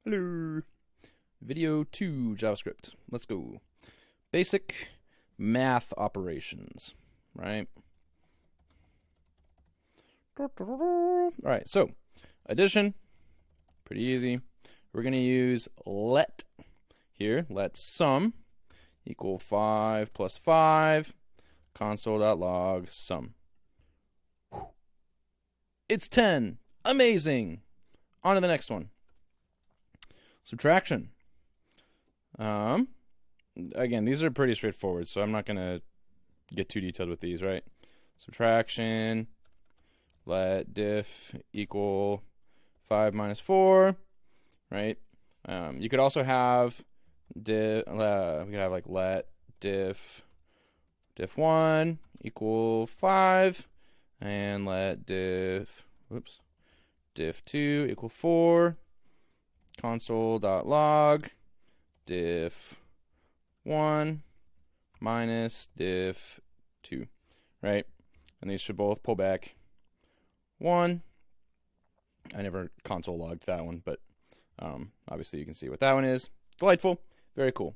Hello. Video 2 JavaScript. Let's go. Basic math operations, right? All right, so addition, pretty easy. We're going to use let here. Let sum equal 5 plus 5, console.log sum. It's 10. Amazing. On to the next one. Subtraction. Again, these are pretty straightforward, so I'm not going to get too detailed with these, right? Subtraction, let diff equal 5 minus 4, right? You could also have we could have like let diff 1 equal 5, and let diff 2 equal 4, console.log diff 1 minus diff 2, right? And these should both pull back 1. I never console logged that one, but obviously you can see what that one is. Delightful. Very cool.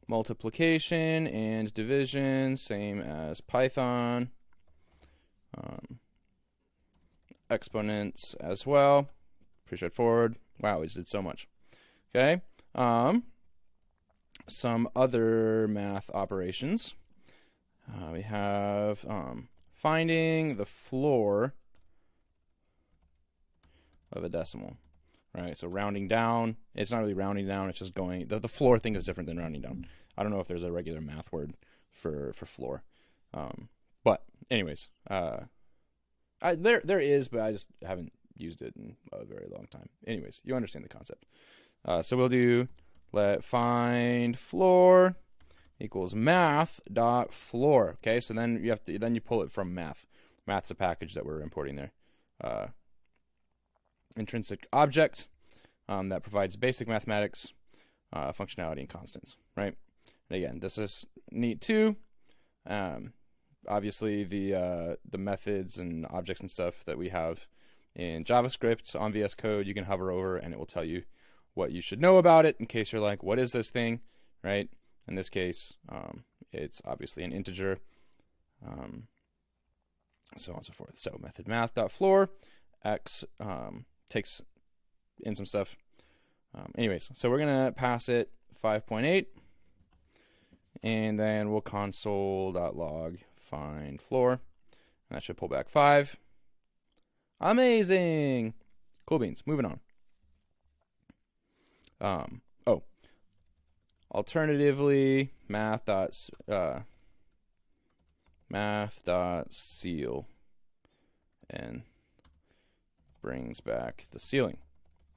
Multiplication and division, same as Python. Exponents as well. Pretty straightforward. Wow, we just did so much. Okay. Some other math operations. We have finding the floor of a decimal. Right, so rounding down. It's not really rounding down. It's just going. The floor thing is different than rounding down. I don't know if there's a regular math word for floor. But anyways, there is, but I just haven't used it in a very long time. Anyways, you understand the concept. So we'll do let find floor equals math dot floor. Okay, so then you pull it from math. Math's a package that we're importing there. Intrinsic object that provides basic mathematics functionality and constants, right? And again, this is neat too. Obviously, the methods and objects and stuff that we have in JavaScript on VS Code, you can hover over and it will tell you what you should know about it in case you're like, what is this thing, right? In this case, it's obviously an integer, so on and so forth. So method math.floor, x takes in some stuff. Anyways, so we're going to pass it 5.8, and then we'll console.log find floor, and that should pull back 5. Amazing. Cool beans. Moving on. Alternatively, math dot ceil and brings back the ceiling,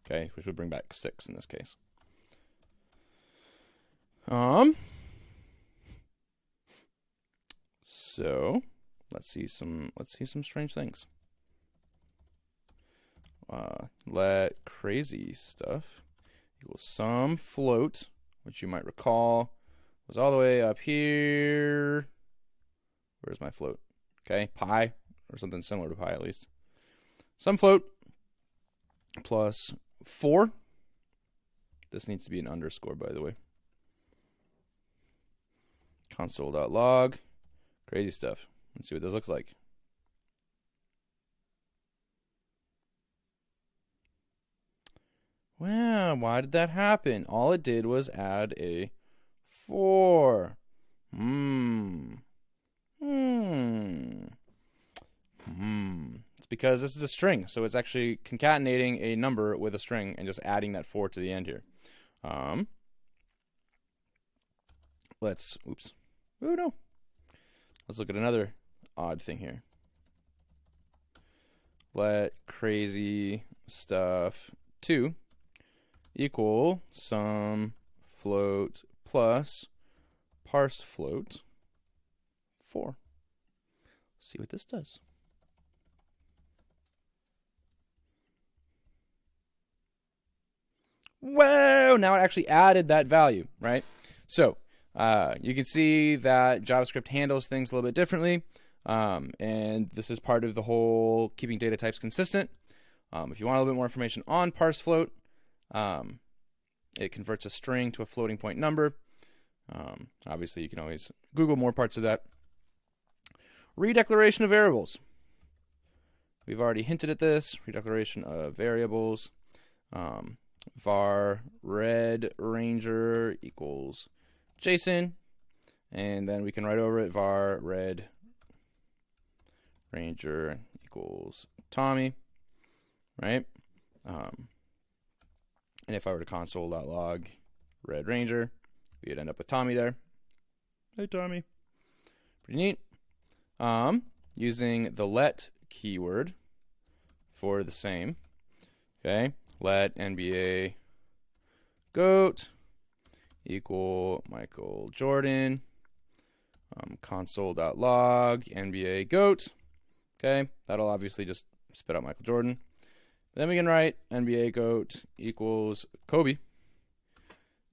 okay, which would bring back 6 in this case. So let's see some strange things. Let crazy stuff equals some float, which you might recall was all the way up here. Where's my float? Okay, pi, or something similar to pi at least. Some float plus 4. This needs to be an underscore, by the way. Console.log. Crazy stuff. Let's see what this looks like. Wow, why did that happen? All it did was add a 4. It's because this is a string, so it's actually concatenating a number with a string and just adding that 4 to the end here. Let's look at another odd thing here. Let crazy stuff 2 equal some float plus parse float 4. Let's see what this does. Whoa! Now it actually added that value, right? So you can see that JavaScript handles things a little bit differently, and this is part of the whole keeping data types consistent. If you want a little bit more information on parse float, it converts a string to a floating point number. Obviously, you can always Google more parts of that. Redeclaration of variables. We've already hinted at this. Redeclaration of variables. Var red ranger equals JSON. And then we can write over it var red ranger equals Tommy. Right? And if I were to console.log red ranger, we'd end up with Tommy there. Hey, Tommy. Pretty neat. Using the let keyword for the same. Okay, let NBA goat equal Michael Jordan. Console.log NBA goat. Okay, that'll obviously just spit out Michael Jordan. Then we can write NBA goat equals Kobe.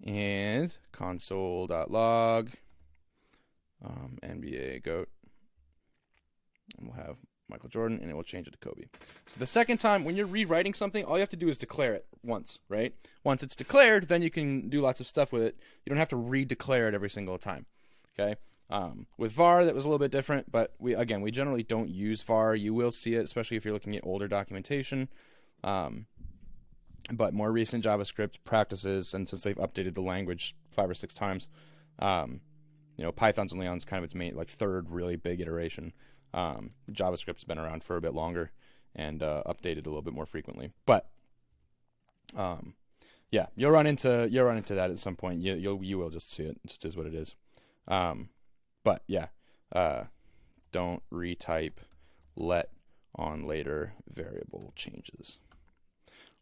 And console.log NBA goat. And we'll have Michael Jordan, and it will change it to Kobe. So the second time, when you're rewriting something, all you have to do is declare it once, right? Once it's declared, then you can do lots of stuff with it. You don't have to redeclare it every single time, okay? With var, that was a little bit different, but we generally don't use var. You will see it, especially if you're looking at older documentation. But more recent JavaScript practices, and since they've updated the language 5 or 6 times, Python's only on kind of its main, third really big iteration. JavaScript's been around for a bit longer and updated a little bit more frequently. But yeah, you'll run into that at some point. You will just see it. It just is what it is. But yeah, don't retype let on later variable changes.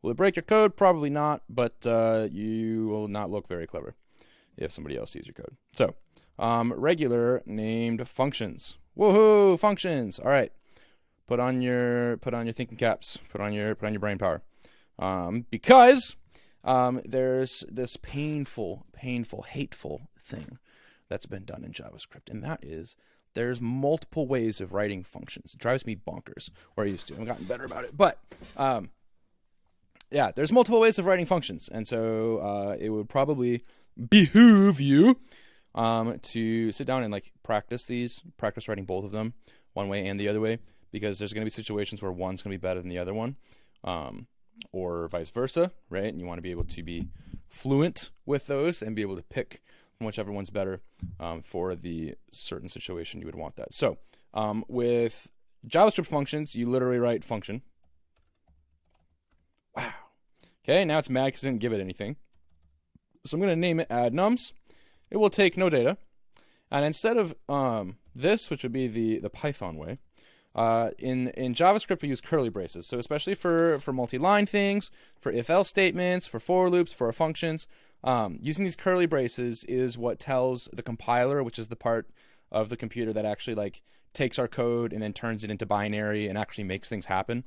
Will it break your code? Probably not, but you will not look very clever if somebody else sees your code. So, regular named functions. Woohoo! Functions. All right. Put on your thinking caps. Put on your brain power. Because there's this painful, hateful thing that's been done in JavaScript, and that is there's multiple ways of writing functions. It drives me bonkers. Or I used to. I've gotten better about it, but yeah, there's multiple ways of writing functions, and so it would probably behoove you to sit down and practice writing both of them, one way and the other way, because there's going to be situations where one's going to be better than the other one, or vice versa, right? And you want to be able to be fluent with those and be able to pick whichever one's better for the certain situation you would want that. So with JavaScript functions, you literally write function. Wow. Okay, now it's mad because I didn't give it anything. So I'm going to name it add nums. It will take no data. And instead of this, which would be the Python way, in JavaScript we use curly braces. So especially for multi-line things, for if-else statements, for for loops, for functions, using these curly braces is what tells the compiler, which is the part of the computer that actually takes our code and then turns it into binary and actually makes things happen.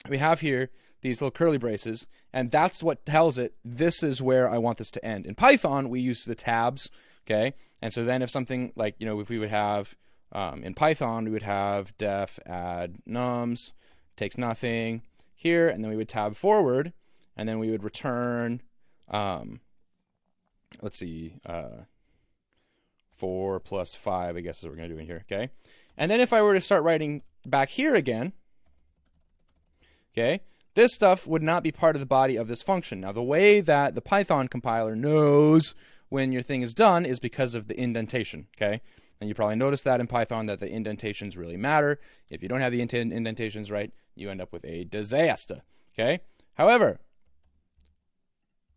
We have here these little curly braces, and that's what tells it this is where I want this to end. In Python, we use the tabs, okay? And so then if something if we would have, in Python, we would have def add nums, takes nothing here, and then we would tab forward, and then we would return, let's see, 4 plus 5, I guess is what we're going to do in here, okay? And then if I were to start writing back here again, okay, this stuff would not be part of the body of this function. Now, the way that the Python compiler knows when your thing is done is because of the indentation, okay? And you probably noticed that in Python that the indentations really matter. If you don't have the indentations right, you end up with a disaster, okay? However,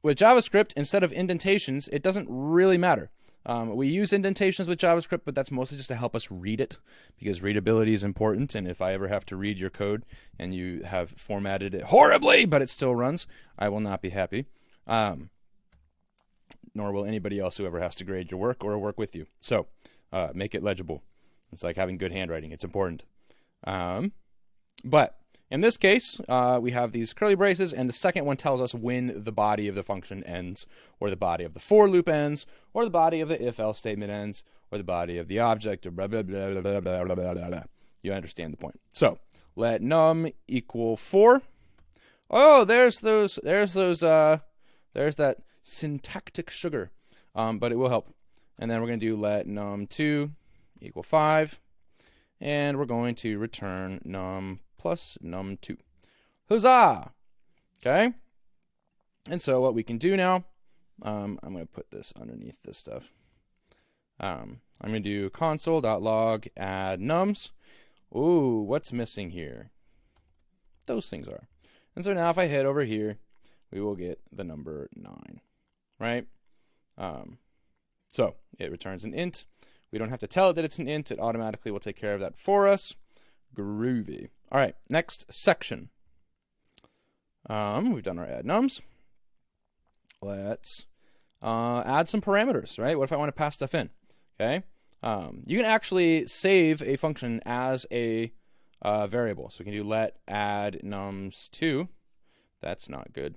with JavaScript, instead of indentations, it doesn't really matter. We use indentations with JavaScript, but that's mostly just to help us read it, because readability is important, and if I ever have to read your code and you have formatted it horribly, but it still runs, I will not be happy. Nor will anybody else who ever has to grade your work or work with you. So make it legible. It's like having good handwriting. It's important. But in this case, we have these curly braces, and the second one tells us when the body of the function ends, or the body of the for loop ends, or the body of the if-else statement ends, or the body of the object, or blah, blah, blah, blah, blah, blah, blah, blah, blah. You understand the point. So let num equal 4. Oh, there's that syntactic sugar, but it will help. And then we're going to do let num2 equal 5, and we're going to return num plus num2. Huzzah! Okay. And so what we can do now, I'm going to put this underneath this stuff. I'm going to do console.log add nums. Ooh, what's missing here? Those things are. And so now if I hit over here, we will get the number 9, right? So it returns an int. We don't have to tell it that it's an int. It automatically will take care of that for us. Groovy. All right, next section. We've done our add nums. Let's add some parameters, right? What if I want to pass stuff in? Okay. You can actually save a function as a variable. So we can do let add nums2. That's not good.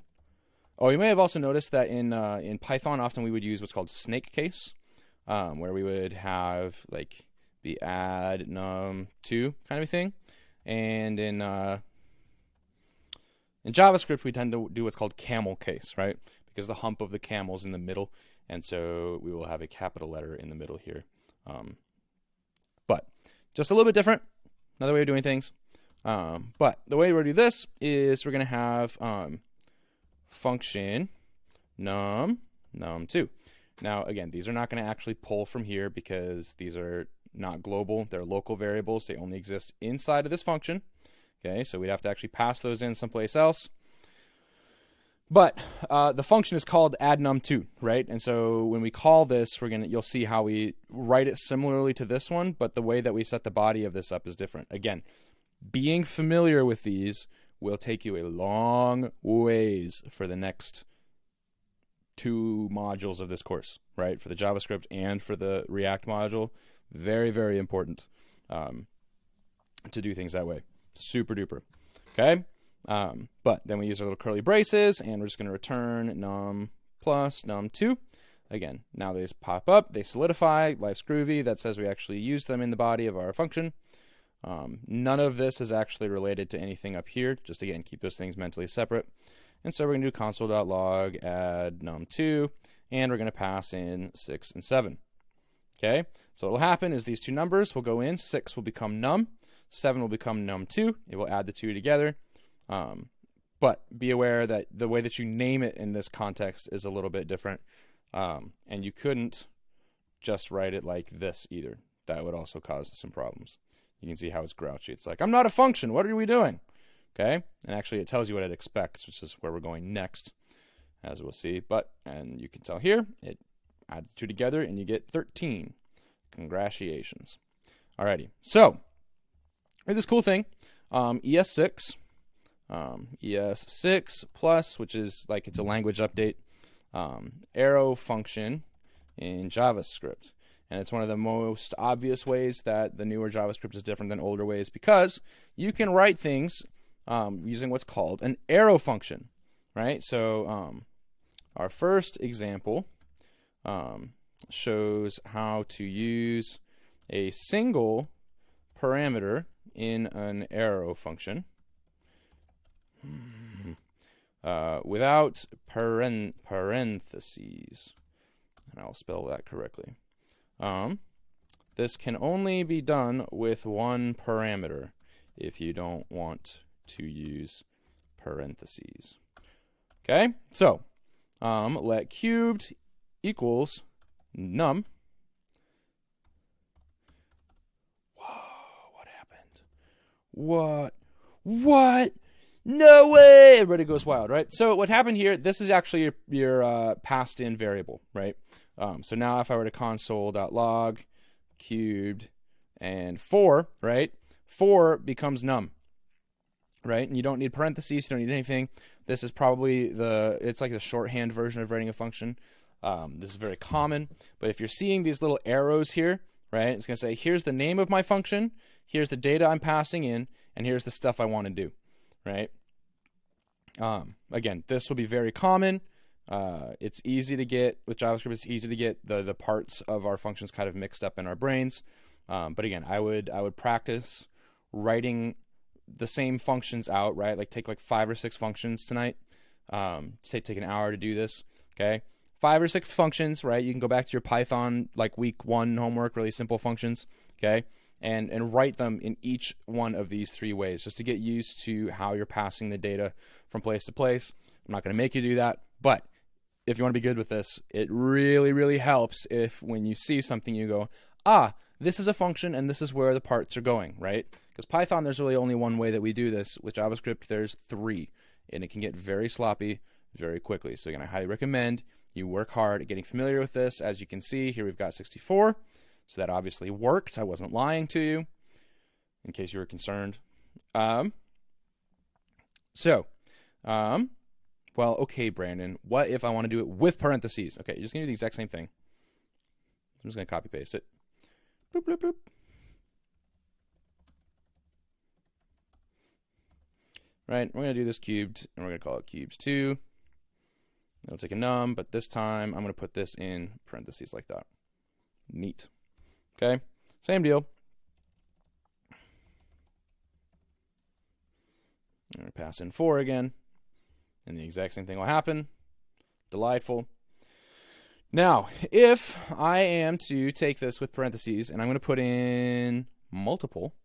Oh, you may have also noticed that in Python, often we would use what's called snake case, where we would have like the add num2 kind of a thing. And in JavaScript, we tend to do what's called camel case, right? Because the hump of the camel is in the middle, and so we will have a capital letter in the middle here. But just a little bit different, another way of doing things. But the way we're going to do this is we're going to have function num2. Now, again, these are not going to actually pull from here because these are not global. They're local variables. They only exist inside of this function. Okay, so we'd have to actually pass those in someplace else. But the function is called add num2, right? And so when we call this, you'll see how we write it similarly to this one, but the way that we set the body of this up is different. Again, being familiar with these will take you a long ways for the next 2 modules of this course, right? For the JavaScript and for the React module. Very, very important to do things that way. Super duper. Okay? But then we use our little curly braces, and we're just going to return num plus num2. Again, now they just pop up, they solidify, life's groovy. That says we actually use them in the body of our function. None of this is actually related to anything up here. Just again, keep those things mentally separate. And so we're going to do console.log add num2, and we're going to pass in 6 and 7. Okay, so what will happen is these two numbers will go in. 6 will become num, 7 will become num2. It will add the two together. But be aware that the way that you name it in this context is a little bit different. And you couldn't just write it like this either. That would also cause some problems. You can see how it's grouchy. It's like, I'm not a function. What are we doing? Okay. And actually it tells you what it expects, which is where we're going next, as we'll see. And you can tell here, it adds the two together and you get 13. Congratulations. Alrighty. So, here's this cool thing. ES6. ES6 plus, which is like it's a language update, arrow function in JavaScript. And it's one of the most obvious ways that the newer JavaScript is different than older ways, because you can write things using what's called an arrow function, right? So our first example shows how to use a single parameter in an arrow function without parentheses. And I'll spell that correctly. This can only be done with one parameter if you don't want to use parentheses. Okay, so let cubed equals num. Whoa, what happened? What? No way! Everybody goes wild, right? So what happened here, this is actually your passed in variable, right? So now if I were to console.log cubed and 4, right? 4 becomes num, right? And you don't need parentheses, you don't need anything. This is probably it's like the shorthand version of writing a function. This is very common, but if you're seeing these little arrows here, right? It's going to say, here's the name of my function, here's the data I'm passing in, and here's the stuff I want to do, right? Again, this will be very common. It's easy to get, with JavaScript, it's easy to get the parts of our functions kind of mixed up in our brains. But again, I would practice writing the same functions out, right? Like take like 5 or 6 functions tonight. Take an hour to do this, okay? 5 or 6 functions, right? You can go back to your Python like week 1 homework, really simple functions, okay? And write them in each one of these 3 ways just to get used to how you're passing the data from place to place. I'm not going to make you do that, but if you want to be good with this, it really, really helps if when you see something you go, this is a function and this is where the parts are going, right? Because Python, there's really only one way that we do this. With JavaScript, there's 3, and it can get very sloppy very quickly. So again, I highly recommend you work hard at getting familiar with this. As you can see, here we've got 64. So that obviously worked. I wasn't lying to you, in case you were concerned. Well, okay, Brandon, what if I want to do it with parentheses? Okay, you're just going to do the exact same thing. I'm just going to copy paste it. Boop, boop, boop. Right, we're going to do this cubed, and we're going to call it cubes 2. It'll take a num, but this time I'm going to put this in parentheses like that. Neat. Okay, same deal. I'm going to pass in 4 again, and the exact same thing will happen. Delightful. Now, if I am to take this with parentheses, and I'm going to put in multiple,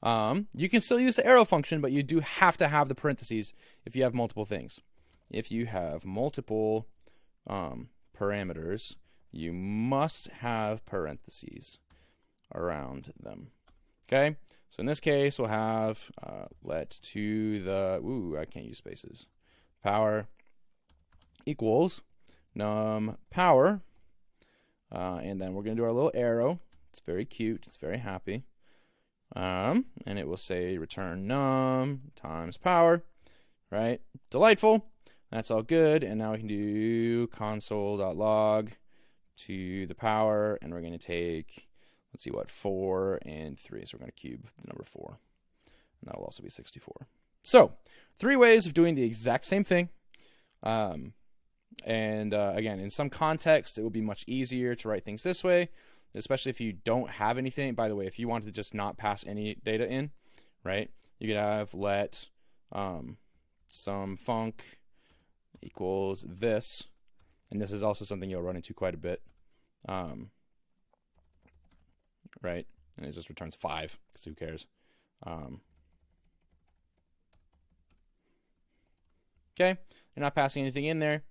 you can still use the arrow function, but you do have to have the parentheses if you have multiple things. If you have multiple parameters, you must have parentheses around them. Okay? So in this case, we'll have let to the, I can't use spaces, power equals num power, and then we're going to do our little arrow. It's very cute. It's very happy. And it will say return num times power, right? Delightful. That's all good. And now we can do console.log to the power, and we're going to take, let's see what, 4 and 3. So we're going to cube the number 4. And that will also be 64. So 3 ways of doing the exact same thing. Again, in some context, it will be much easier to write things this way, especially if you don't have anything. By the way, if you wanted to just not pass any data in, right, you could have let some func equals this, and this is also something you'll run into quite a bit, right, and it just returns 5, because who cares. Okay, you're not passing anything in there,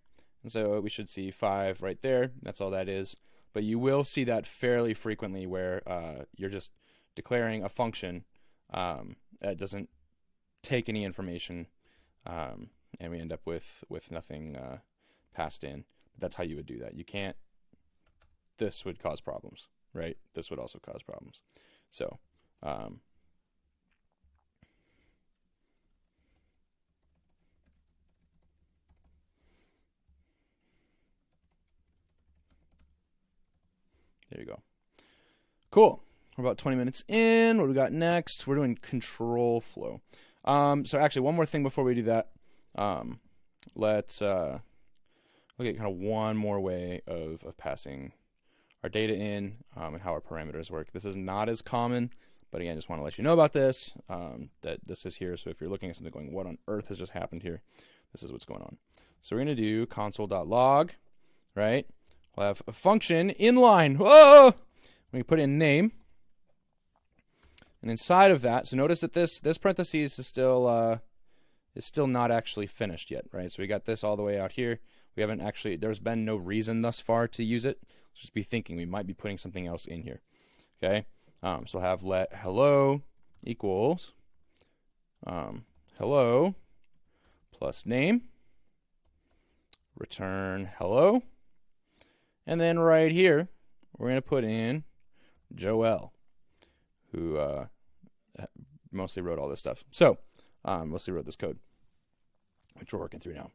and so we should see 5 right there. That's all that is. But you will see that fairly frequently where you're just declaring a function that doesn't take any information, and we end up with nothing passed in. That's how you would do that. You can't. This would cause problems, right? This would also cause problems. So there you go. Cool. We're about 20 minutes in. What do we got next? We're doing control flow. So actually, one more thing before we do that. Let's look at kind of one more way of passing our data in and how our parameters work. This is not as common, but again, I just want to let you know about this, that this is here. So if you're looking at something going, what on earth has just happened here? This is what's going on. So we're going to do console.log, right? We'll have a function inline. Whoa! We put in name. And inside of that, so notice that this parentheses is still not actually finished yet, right? So we got this all the way out here. We haven't actually, there's been no reason thus far to use it. Let's just be thinking we might be putting something else in here. Okay? So we'll have let hello equals hello plus name, return hello. And then right here, we're going to put in Joel, who mostly wrote all this stuff. So, mostly wrote this code, which we're working through now.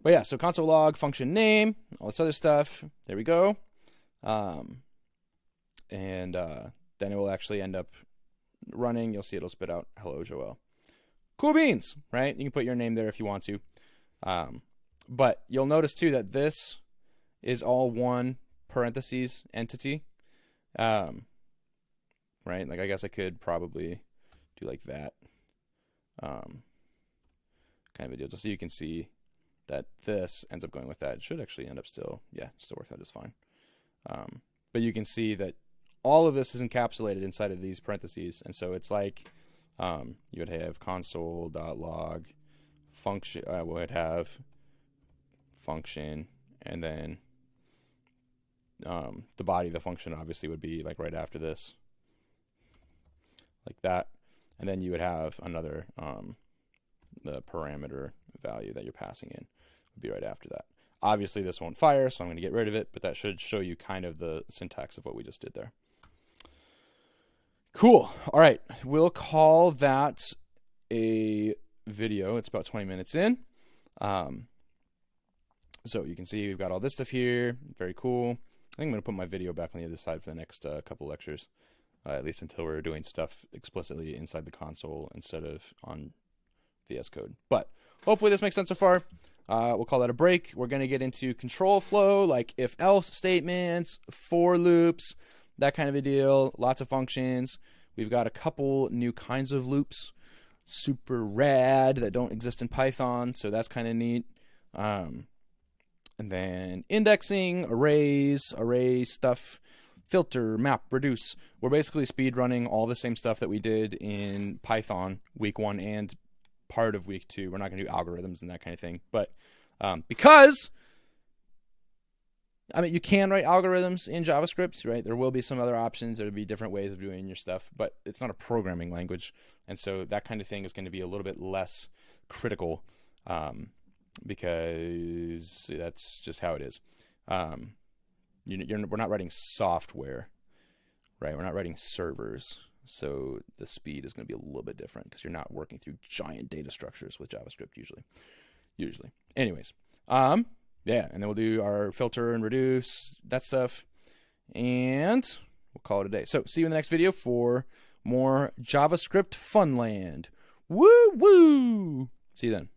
But yeah, so console log, function name, all this other stuff. There we go. Then it will actually end up running. You'll see it'll spit out hello, Joel. Cool beans, right? You can put your name there if you want to. But you'll notice too that this is all one parentheses entity. Right? Like I guess I could probably do like that. kind of a deal, just so you can see that this ends up going with that. It should actually end up still works out just fine. But you can see that all of this is encapsulated inside of these parentheses, and so it's like you would have console.log function. Would have function, and then the body of the function obviously would be like right after this, like that, and then you would have another the parameter value that you're passing in would be right after that. Obviously this won't fire, so I'm going to get rid of it, but that should show you kind of the syntax of what we just did there. Cool. All right, we'll call that a video. It's about 20 minutes in. So you can see we've got all this stuff here. Very cool. I think I'm going to put my video back on the other side for the next couple lectures, at least until we're doing stuff explicitly inside the console instead of on VS Code. But hopefully this makes sense so far. We'll call that a break. We're going to get into control flow, like if-else statements, for loops, that kind of a deal. Lots of functions. We've got a couple new kinds of loops, super rad, that don't exist in Python, so that's kind of neat. And then indexing, arrays, array stuff, filter, map, reduce. We're basically speed running all the same stuff that we did in Python week 1 and part of week 2. We're not going to do algorithms and that kind of thing, but because I mean, you can write algorithms in JavaScript, right? There will be some other options. There will be different ways of doing your stuff, but it's not a programming language, and so that kind of thing is going to be a little bit less critical, because that's just how it is. We're not writing software, right? We're not writing servers, so the speed is going to be a little bit different because you're not working through giant data structures with JavaScript usually. Anyways, yeah, and then we'll do our filter and reduce, that stuff, and we'll call it a day. So see you in the next video for more JavaScript Funland. Woo woo! See you then.